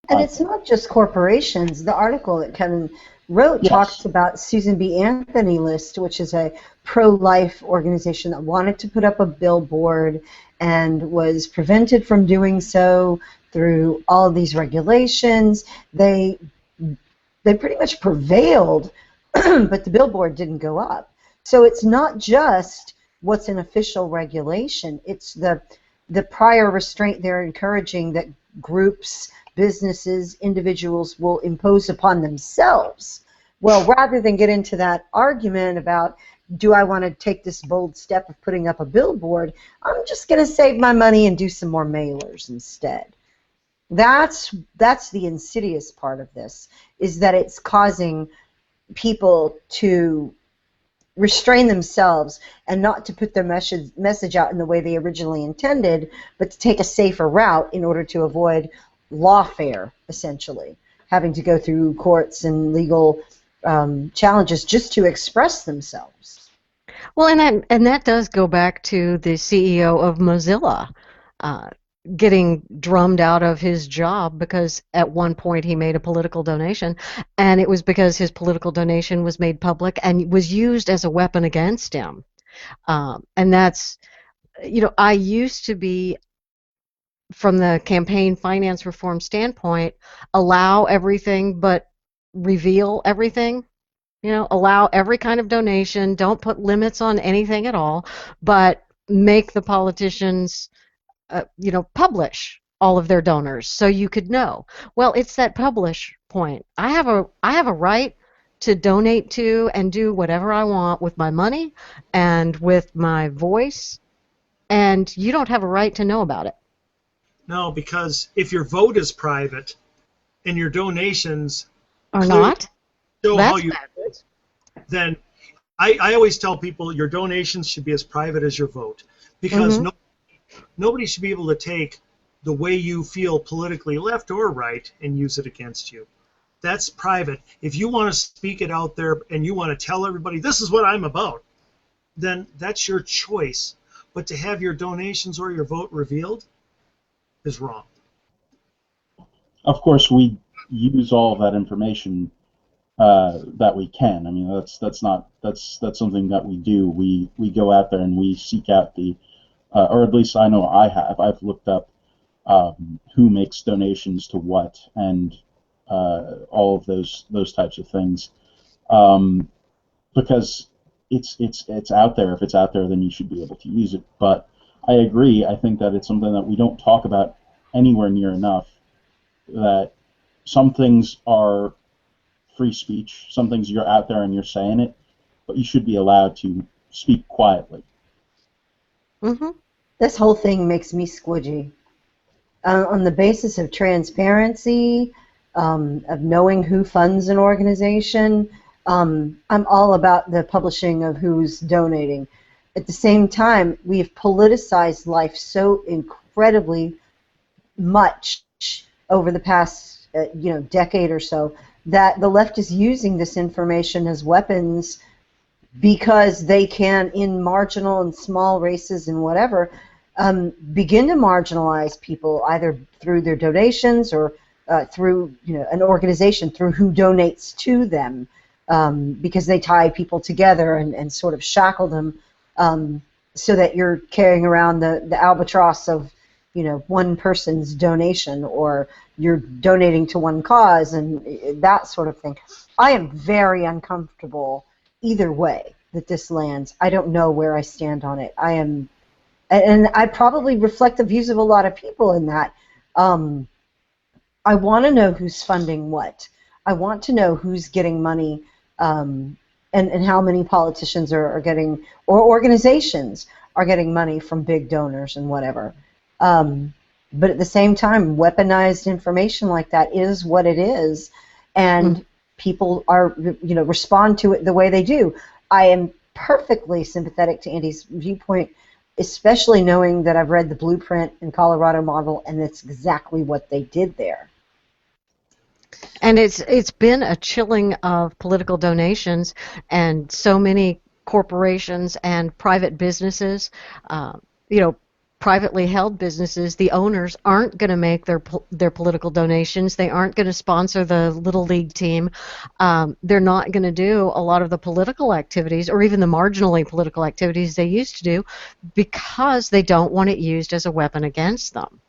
And it's not just corporations. The article that Kevin wrote talks about Susan B. Anthony List, which is a pro-life organization that wanted to put up a billboard and was prevented from doing so through all of these regulations. They pretty much prevailed, but the billboard didn't go up. So it's not just what's an official regulation. It's the prior restraint they're encouraging that groups, businesses, individuals will impose upon themselves. Well, rather than get into that argument about, do I want to take this bold step of putting up a billboard, I'm just going to save my money and do some more mailers instead. That's the insidious part of this, is that it's causing people to restrain themselves and not to put their message out in the way they originally intended, but to take a safer route in order to avoid lawfare, essentially, having to go through courts and legal challenges just to express themselves. Well, and that does go back to the CEO of Mozilla getting drummed out of his job because at one point he made a political donation, and it was because his political donation was made public and was used as a weapon against him. And that's, I used to be, from the campaign finance reform standpoint, allow everything but reveal everything. Allow every kind of donation, don't put limits on anything at all, but make the politicians publish all of their donors so you could know. Well, it's that publish point. I have a right to donate to and do whatever I want with my money and with my voice, and you don't have a right to know about it. No, because if your vote is private and your donations are not, show how you vote, then I always tell people your donations should be as private as your vote, because nobody should be able to take the way you feel politically, left or right, and use it against you. That's private. If you want to speak it out there and you want to tell everybody, this is what I'm about, then that's your choice. But to have your donations or your vote revealed is wrong. Of course, we use all of that information that we can. I mean, that's something that we do. We go out there and we seek out the or at least I know I have. I've looked up who makes donations to what and all of those types of things, because it's out there. If it's out there, then you should be able to use it. But I agree. I think that it's something that we don't talk about anywhere near enough. That some things are free speech. Some things you're out there and you're saying it, but you should be allowed to speak quietly. This whole thing makes me squidgy. On the basis of transparency, of knowing who funds an organization, I'm all about the publishing of who's donating. At the same time, we've politicized life so incredibly much over the past decade or so that the left is using this information as weapons because they can, in marginal and small races and whatever, begin to marginalize people either through their donations or through an organization, through who donates to them, because they tie people together and sort of shackle them, so that you're carrying around the albatross of one person's donation, or you're donating to one cause and that sort of thing. I am very uncomfortable either way that this lands. I don't know where I stand on it. I am, and I probably reflect the views of a lot of people in that. I want to know who's funding what. I want to know who's getting money, and how many politicians are getting, or organizations are getting money from big donors and whatever. But at the same time, weaponized information like that is what it is, and people are, respond to it the way they do. I am perfectly sympathetic to Andy's viewpoint, especially knowing that I've read the blueprint and Colorado model, and that's exactly what they did there. And it's been a chilling of political donations, and so many corporations and private businesses, privately held businesses, the owners aren't going to make their political donations. They aren't going to sponsor the Little League team. They're not going to do a lot of the political activities or even the marginally political activities they used to do because they don't want it used as a weapon against them.